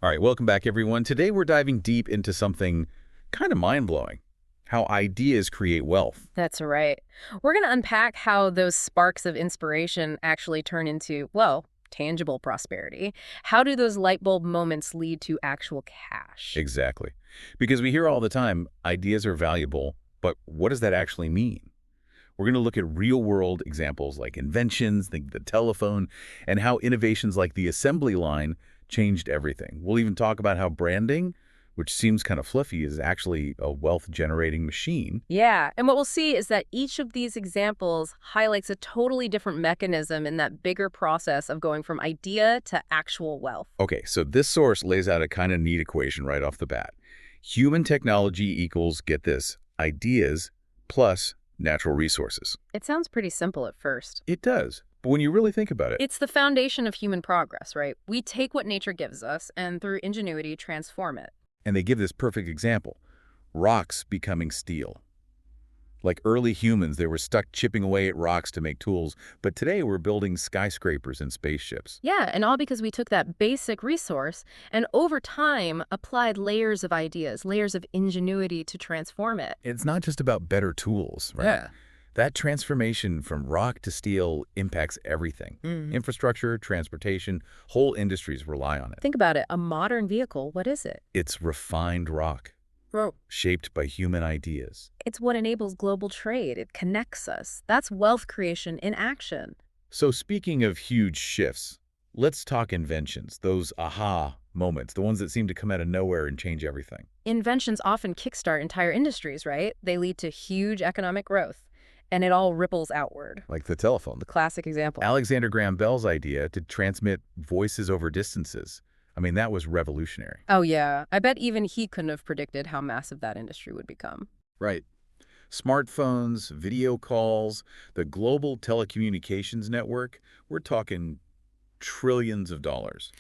All right, welcome back, everyone. Today we're diving deep into something kind of mind-blowing, how ideas create wealth. That's right. We're going to unpack how those sparks of inspiration actually turn into, well, tangible prosperity. How do those light bulb moments lead to actual cash? Exactly. Because we hear all the time, ideas are valuable, but what does that actually mean? We're going to look at real-world examples like inventions, the telephone, and how innovations like the assembly line changed everything. We'll even talk about how branding, which seems kind of fluffy, is actually a wealth-generating machine. Yeah, and what we'll see is that each of these examples highlights a totally different mechanism in that bigger process of going from idea to actual wealth. Okay, so this source lays out a kind of neat equation right off the bat. Human technology equals, get this, ideas plus natural resources. It sounds pretty simple at first. It does. But when you really think about it, It's the foundation of human progress, right? We take what nature gives us and through ingenuity transform it. and they give this perfect example, rocks becoming steel. Like early humans, they were stuck chipping away at rocks to make tools, but today we're building skyscrapers and spaceships. Yeah, and all because we took that basic resource and over time applied layers of ideas, layers of ingenuity to transform it. It's not just about better tools, right? Yeah. That transformation from rock to steel impacts everything. Mm. Infrastructure, transportation, whole industries rely on it. Think about it. A modern vehicle, what is it? It's refined rock, Bro, shaped by human ideas. it's what enables global trade. It connects us. That's wealth creation in action. So speaking of huge shifts, let's talk inventions, those aha moments, the ones that seem to come out of nowhere and change everything. Inventions often kickstart entire industries, right? They lead to huge economic growth, and it all ripples outward. Like the telephone. The classic example. Alexander Graham Bell's idea to transmit voices over distances. I mean, that was revolutionary. Oh, yeah. I bet even he couldn't have predicted how massive that industry would become. Right. Smartphones, video calls, the global telecommunications network, we're talking trillions of dollars,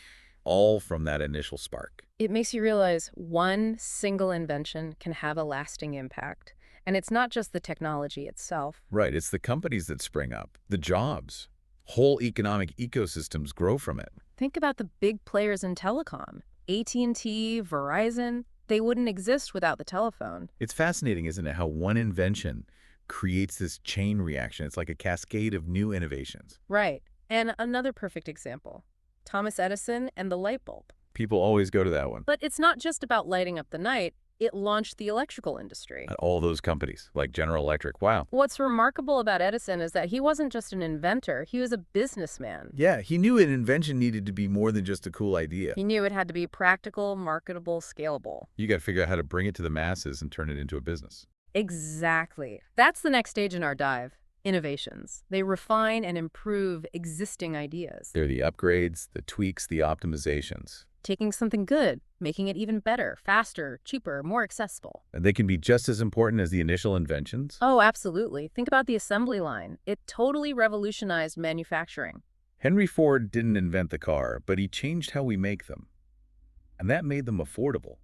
all from that initial spark. It makes you realize one single invention can have a lasting impact. And it's not just the technology itself. Right, it's the companies that spring up, the jobs. Whole economic ecosystems grow from it. Think about the big players in telecom. AT&T, Verizon, they wouldn't exist without the telephone. It's fascinating, isn't it, how one invention creates this chain reaction. It's like a cascade of new innovations. Right. And another perfect example, Thomas Edison and the light bulb. People always go to that one. But it's not just about lighting up the night. It launched the electrical industry. At all those companies, like General Electric. Wow. What's remarkable about Edison is that he wasn't just an inventor, he was a businessman. Yeah, he knew an invention needed to be more than just a cool idea. He knew it had to be practical, marketable, scalable. You got to figure out how to bring it to the masses and turn it into a business. Exactly. That's the next stage in our dive. Innovations. They refine and improve existing ideas. They're the upgrades, the tweaks, the optimizations. Taking something good, making it even better, faster, cheaper, more accessible. And they can be just as important as the initial inventions. Oh, absolutely. Think about the assembly line. It totally revolutionized manufacturing. Henry Ford didn't invent the car, but he changed how we make them. And that made them affordable.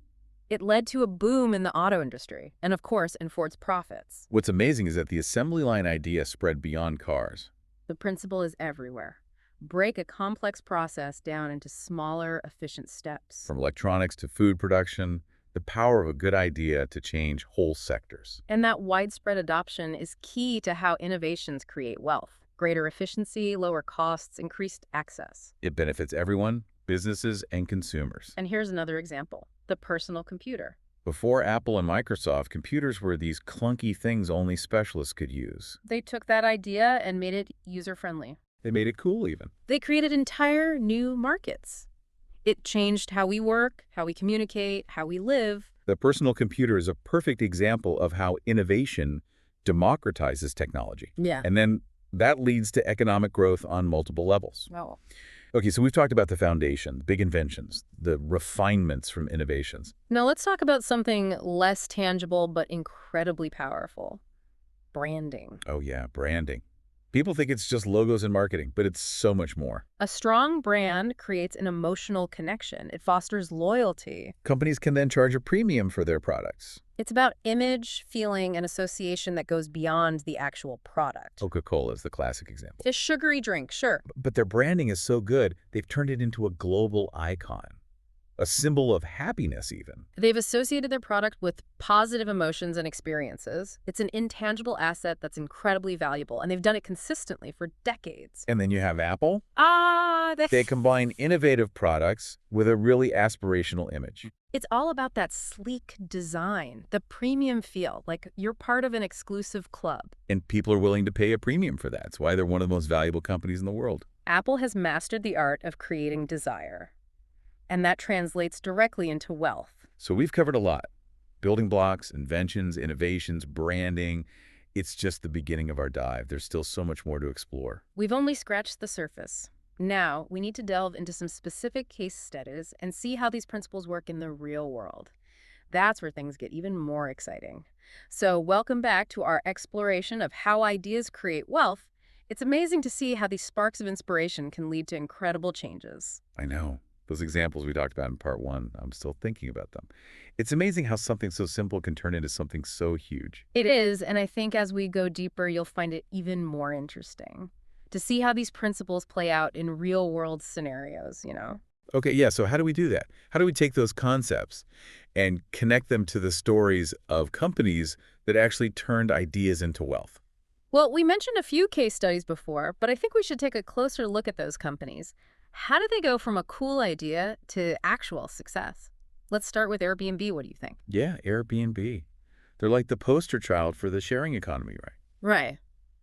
It led to a boom in the auto industry, and of course, in Ford's profits. What's amazing is that the assembly line idea spread beyond cars. The principle is everywhere. Break a complex process down into smaller, efficient steps. From electronics to food production, the power of a good idea to change whole sectors. And that widespread adoption is key to how innovations create wealth. Greater efficiency, lower costs, increased access. It benefits everyone, businesses and consumers. And here's another example, the personal computer. Before Apple and Microsoft, computers were these clunky things only specialists could use. They took that idea and made it user-friendly. They made it cool even. They created entire new markets. It changed how we work, how we communicate, how we live. The personal computer is a perfect example of how innovation democratizes technology. Yeah. And then that leads to economic growth on multiple levels. Oh. Okay, so we've talked about the foundation, big inventions, the refinements from innovations. Now let's talk about something less tangible but incredibly powerful. Branding. Oh yeah, branding. People think it's just logos and marketing, but it's so much more. A strong brand creates an emotional connection. It fosters loyalty. Companies can then charge a premium for their products. It's about image, feeling, and association that goes beyond the actual product. Coca-Cola is the classic example. A sugary drink, sure. But their branding is so good, they've turned it into a global icon. a symbol of happiness even. They've associated their product with positive emotions and experiences. It's an intangible asset that's incredibly valuable, and they've done it consistently for decades. And then you have Apple. Ah, They combine innovative products with a really aspirational image. It's all about that sleek design, the premium feel, like you're part of an exclusive club. And people are willing to pay a premium for that. It's why they're one of the most valuable companies in the world. Apple has mastered the art of creating desire, and that translates directly into wealth. So we've covered a lot. Building blocks, inventions, innovations, branding. It's just the beginning of our dive. There's still so much more to explore. We've only scratched the surface. Now, we need to delve into some specific case studies and see how these principles work in the real world. That's where things get even more exciting. So, welcome back to our exploration of how ideas create wealth. It's amazing to see how these sparks of inspiration can lead to incredible changes. I know. Those examples we talked about in part 1, I'm still thinking about them. It's amazing how something so simple can turn into something so huge. It is, and I think as we go deeper, you'll find it even more interesting to see how these principles play out in real-world scenarios. Okay, yeah, so how do we do that? How do we take those concepts and connect them to the stories of companies that actually turned ideas into wealth? Well, we mentioned a few case studies before, but I think we should take a closer look at those companies. How did they go from a cool idea to actual success? Let's start with Airbnb. What do you think? Yeah, Airbnb. They're like the poster child for the sharing economy, right? Right.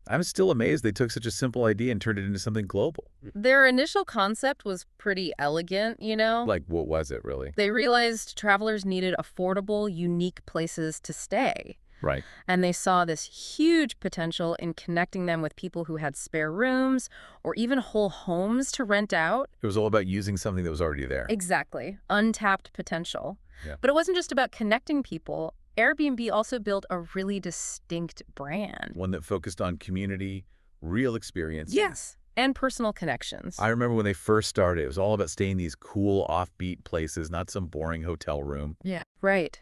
I'm still amazed they took such a simple idea and turned it into something global. Their initial concept was pretty elegant. Like, what was it, really? They realized travelers needed affordable, unique places to stay. Right. And they saw this huge potential in connecting them with people who had spare rooms or even whole homes to rent out. It was all about using something that was already there. Exactly. Untapped potential. Yeah. But it wasn't just about connecting people. Airbnb also built a really distinct brand. One that focused on community, real experience. Yes. And personal connections. I remember when they first started, it was all about staying in these cool, offbeat places, not some boring hotel room. Yeah. Right.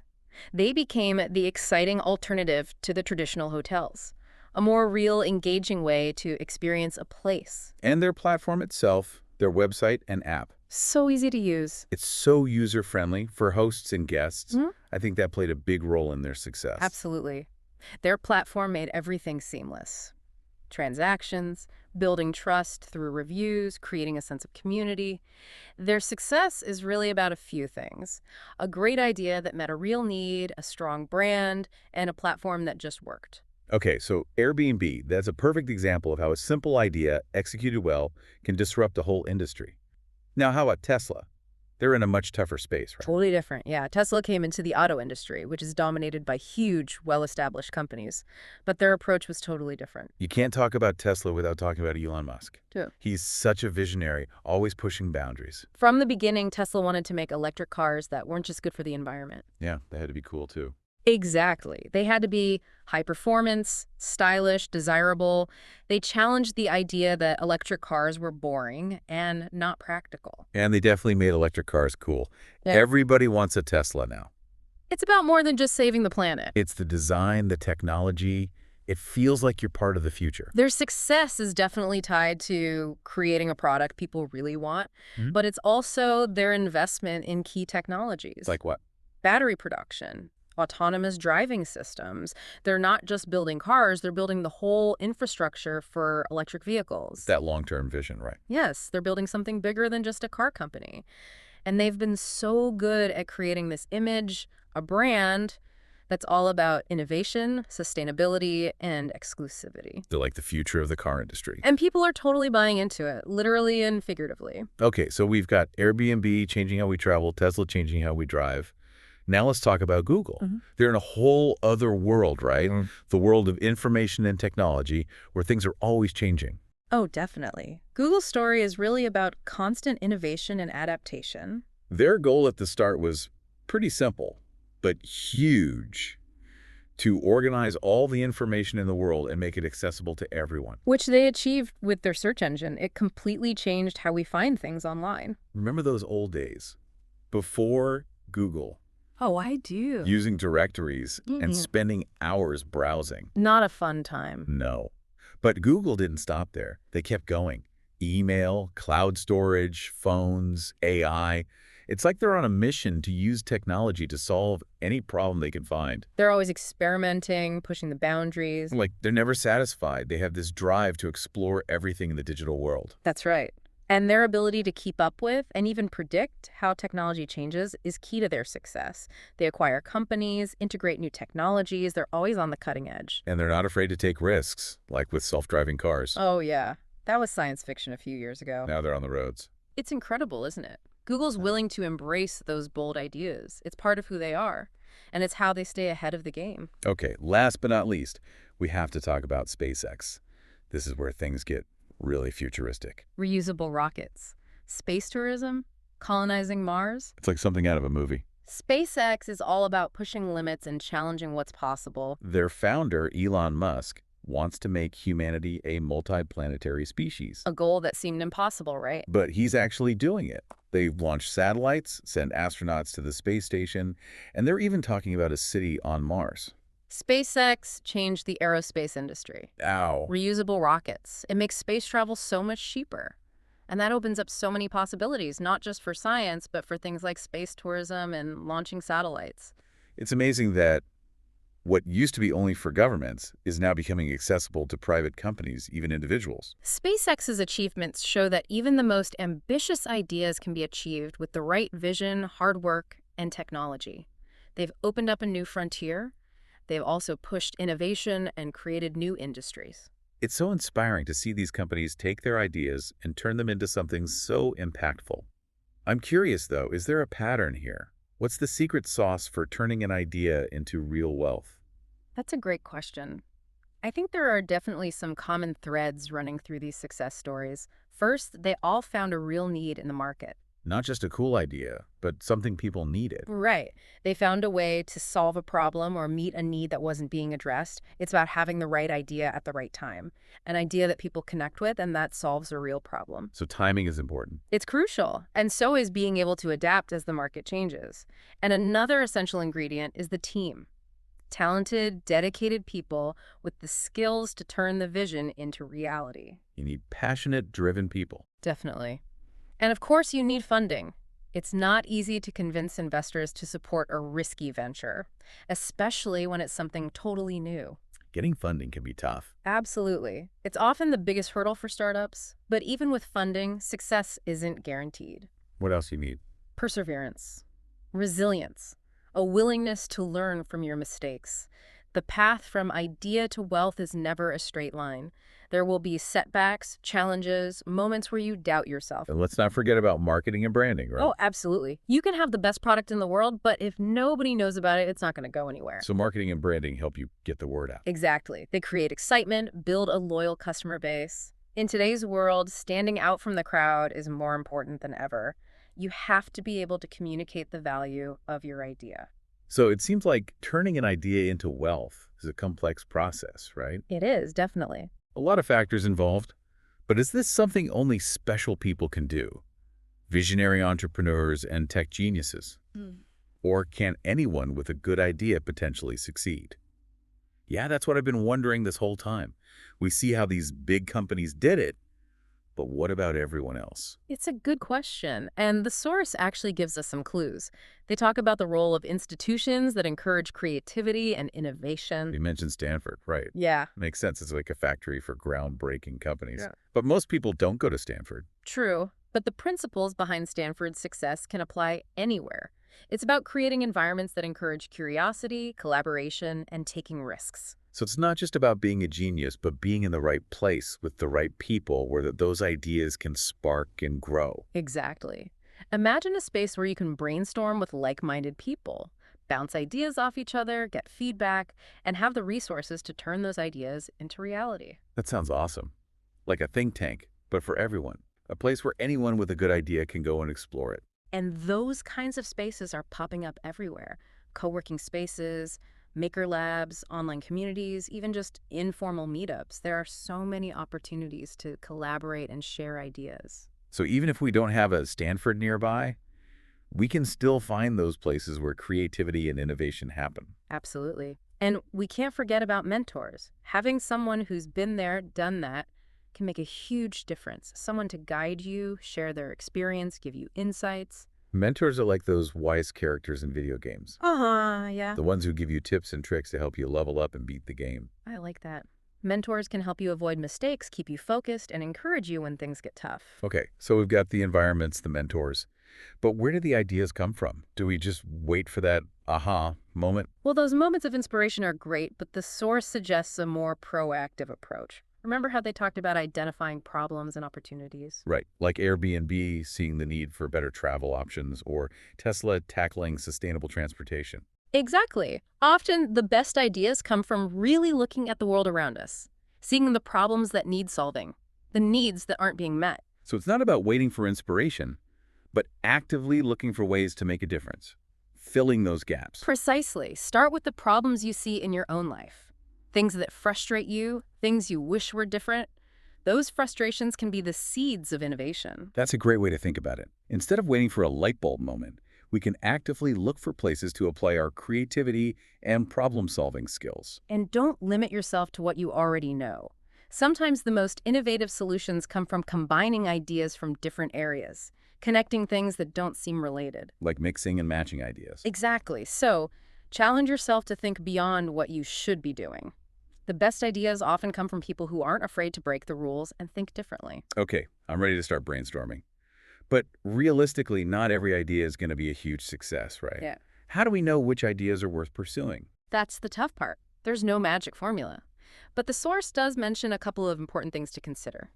They became the exciting alternative to the traditional hotels, a more real, engaging way to experience a place. And their platform itself, their website and app. So easy to use. It's so user-friendly for hosts and guests. Mhm. I think that played a big role in their success. Absolutely. Their platform made everything seamless. Transactions, building trust through reviews, creating a sense of community. Their success is really about a few things. A great idea that met a real need, a strong brand, and a platform that just worked. Okay, so Airbnb, that's a perfect example of how a simple idea, executed well, can disrupt a whole industry. Now, how about Tesla? They're in a much tougher space, right? Totally different. Yeah, Tesla came into the auto industry, which is dominated by huge, well-established companies. But their approach was totally different. You can't talk about Tesla without talking about Elon Musk. Too. He's such a visionary, always pushing boundaries. From the beginning, Tesla wanted to make electric cars that weren't just good for the environment. Yeah, they had to be cool too. Exactly. They had to be high performance, stylish, desirable. They challenged the idea that electric cars were boring and not practical. And they definitely made electric cars cool. Yeah. Everybody wants a Tesla now. It's about more than just saving the planet. It's the design, the technology. It feels like you're part of the future. Their success is definitely tied to creating a product people really want, Mhm. but it's also their investment in key technologies. Like what? Battery production, autonomous driving systems. They're not just building cars, they're building the whole infrastructure for electric vehicles. That long-term vision, right? Yes, they're building something bigger than just a car company. And they've been so good at creating this image, a brand that's all about innovation, sustainability, and exclusivity. They're like the future of the car industry. And people are totally buying into it, literally and figuratively. Okay, so we've got Airbnb changing how we travel, Tesla changing how we drive. Now let's talk about Google. Mhm. They're in a whole other world, right? Mm. The world of information and technology where things are always changing. Oh, definitely. Google's story is really about constant innovation and adaptation. Their goal at the start was pretty simple, but huge. To organize all the information in the world and make it accessible to everyone. Which they achieved with their search engine. It completely changed how we find things online. Remember those old days? Before Google, Oh, I do. using directories Mhm. and spending hours browsing. Not a fun time. No. But Google didn't stop there. They kept going. Email, cloud storage, phones, AI. It's like they're on a mission to use technology to solve any problem they can find. They're always experimenting, pushing the boundaries. Like, they're never satisfied. They have this drive to explore everything in the digital world. That's right. And their ability to keep up with and even predict how technology changes is key to their success. They acquire companies, integrate new technologies, they're always on the cutting edge. And they're not afraid to take risks, like with self-driving cars. Oh, yeah. That was science fiction a few years ago. Now they're on the roads. It's incredible, isn't it? Google's willing to embrace those bold ideas. It's part of who they are, and it's how they stay ahead of the game. Okay, last but not least, we have to talk about SpaceX. This is where things get really futuristic. Reusable rockets, space tourism, colonizing Mars. It's like something out of a movie. SpaceX is all about pushing limits and challenging what's possible. Their founder, Elon Musk, wants to make humanity a multiplanetary species. A goal that seemed impossible, right? But he's actually doing it. They've launched satellites, sent astronauts to the space station, and they're even talking about a city on Mars. SpaceX changed the aerospace industry. Ow. Reusable rockets. It makes space travel so much cheaper. And that opens up so many possibilities, not just for science, but for things like space tourism and launching satellites. It's amazing that what used to be only for governments is now becoming accessible to private companies, even individuals. SpaceX's achievements show that even the most ambitious ideas can be achieved with the right vision, hard work, and technology. They've opened up a new frontier. They've also pushed innovation and created new industries. It's so inspiring to see these companies take their ideas and turn them into something so impactful. I'm curious, though, is there a pattern here? What's the secret sauce for turning an idea into real wealth? That's a great question. I think there are definitely some common threads running through these success stories. First, they all found a real need in the market. Not just a cool idea, but something people needed. Right. They found a way to solve a problem or meet a need that wasn't being addressed. It's about having the right idea at the right time, an idea that people connect with and that solves a real problem. So timing is important. It's crucial, and so is being able to adapt as the market changes. And another essential ingredient is the team. Talented, dedicated people with the skills to turn the vision into reality. You need passionate, driven people. Definitely. And of course, you need funding. It's not easy to convince investors to support a risky venture, especially when it's something totally new. Getting funding can be tough. Absolutely. It's often the biggest hurdle for startups, but even with funding, success isn't guaranteed. What else you need? Perseverance, resilience, a willingness to learn from your mistakes. The path from idea to wealth is never a straight line. There will be setbacks, challenges, moments where you doubt yourself. And let's not forget about marketing and branding, right? Oh, absolutely. You can have the best product in the world, but if nobody knows about it, it's not going to go anywhere. So marketing and branding help you get the word out. Exactly. They create excitement, build a loyal customer base. In today's world, standing out from the crowd is more important than ever. You have to be able to communicate the value of your idea. So it seems like turning an idea into wealth is a complex process, right? It is, definitely. A lot of factors involved. But is this something only special people can do? Visionary entrepreneurs and tech geniuses? Or can anyone with a good idea potentially succeed? Yeah, that's what I've been wondering this whole time. We see how these big companies did it, but what about everyone else? It's a good question, and the source actually gives us some clues. They talk about the role of institutions that encourage creativity and innovation. You mentioned Stanford, right? Yeah, Makes sense. It's like a factory for groundbreaking companies. Yeah. But most people don't go to Stanford. true. But the principles behind Stanford's success can apply anywhere. It's about creating environments that encourage curiosity, collaboration, and taking risks. So it's not just about being a genius, but being in the right place with the right people where those ideas can spark and grow. Exactly. Imagine a space where you can brainstorm with like-minded people, bounce ideas off each other, get feedback, and have the resources to turn those ideas into reality. That sounds awesome. Like a think tank, but for everyone. A place where anyone with a good idea can go and explore it. And those kinds of spaces are popping up everywhere. Co-working spaces, maker labs, online communities, even just informal meetups. There are so many opportunities to collaborate and share ideas. So even if we don't have a Stanford nearby, we can still find those places where creativity and innovation happen. Absolutely. And we can't forget about mentors. Having someone who's been there, done that, can make a huge difference. Someone to guide you, share their experience, give you insights. Mentors are like those wise characters in video games, Yeah. the ones who give you tips and tricks to help you level up and beat the game. I like that. Mentors can help you avoid mistakes, keep you focused, and encourage you when things get tough. Okay, so we've got the environments, the mentors. But where do the ideas come from? Do we just wait for that aha moment? Well, those moments of inspiration are great, but the source suggests a more proactive approach. Remember how they talked about identifying problems and opportunities? Right, like Airbnb seeing the need for better travel options or Tesla tackling sustainable transportation. Exactly. Often, the best ideas come from really looking at the world around us, seeing the problems that need solving, the needs that aren't being met. So it's not about waiting for inspiration, but actively looking for ways to make a difference, filling those gaps. Precisely. Start with the problems you see in your own life. Things that frustrate you, things you wish were different. Those frustrations can be the seeds of innovation. That's a great way to think about it. Instead of waiting for a light bulb moment, we can actively look for places to apply our creativity and problem-solving skills. And don't limit yourself to what you already know. Sometimes the most innovative solutions come from combining ideas from different areas, connecting things that don't seem related. Like mixing and matching ideas. Exactly. So, challenge yourself to think beyond what you should be doing. The best ideas often come from people who aren't afraid to break the rules and think differently. Okay, I'm ready to start brainstorming. But realistically, not every idea is going to be a huge success, right? Yeah. How do we know which ideas are worth pursuing? That's the tough part. There's no magic formula. But the source does mention a couple of important things to consider: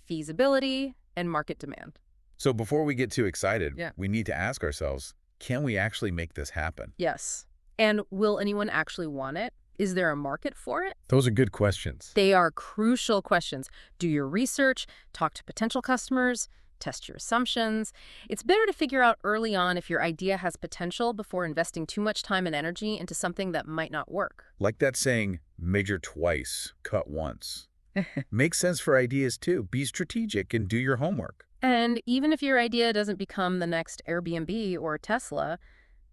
feasibility and market demand. So before we get too excited, Yeah. we need to ask ourselves, can we actually make this happen? Yes. And will anyone actually want it? Is there a market for it? Those are good questions. They are crucial questions. Do your research, talk to potential customers, test your assumptions. It's better to figure out early on if your idea has potential before investing too much time and energy into something that might not work. Like that saying, measure twice, cut once. Makes sense for ideas too. Be strategic and do your homework. And even if your idea doesn't become the next Airbnb or Tesla,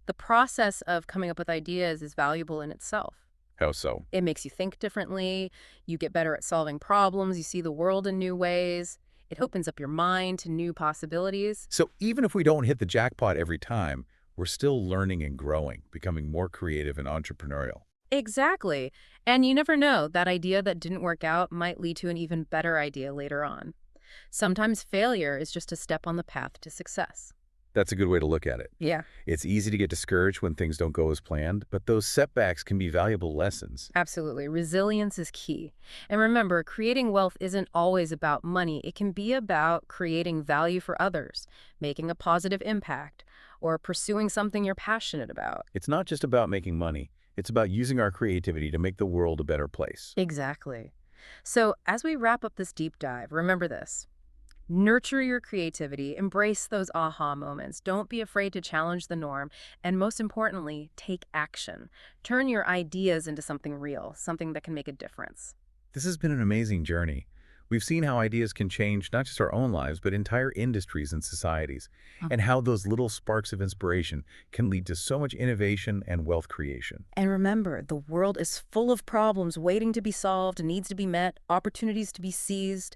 the process of coming up with ideas is valuable in itself. How so? It makes you think differently, you get better at solving problems, you see the world in new ways. It opens up your mind to new possibilities. So even if we don't hit the jackpot every time, we're still learning and growing, becoming more creative and entrepreneurial. Exactly. And you never know, that idea that didn't work out might lead to an even better idea later on. Sometimes failure is just a step on the path to success. That's a good way to look at it. Yeah, It's easy to get discouraged when things don't go as planned, but those setbacks can be valuable lessons. absolutely. Resilience is key. And remember, creating wealth isn't always about money. It can be about creating value for others, making a positive impact, or pursuing something you're passionate about. It's not just about making money. It's about using our creativity to make the world a better place. Exactly. So as we wrap up this deep dive, remember this. Nurture your creativity, embrace those aha moments, don't be afraid to challenge the norm, and most importantly, take action. Turn your ideas into something real, something that can make a difference. This has been an amazing journey. We've seen how ideas can change not just our own lives, but entire industries and societies, and how those little sparks of inspiration can lead to so much innovation and wealth creation. And remember, the world is full of problems waiting to be solved, needs to be met, opportunities to be seized.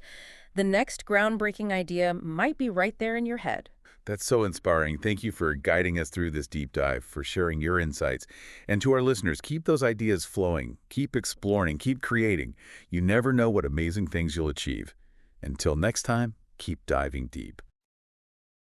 The next groundbreaking idea might be right there in your head. That's so inspiring. Thank you for guiding us through this deep dive, for sharing your insights. And to our listeners, keep those ideas flowing, keep exploring, keep creating. You never know what amazing things you'll achieve. Until next time, keep diving deep.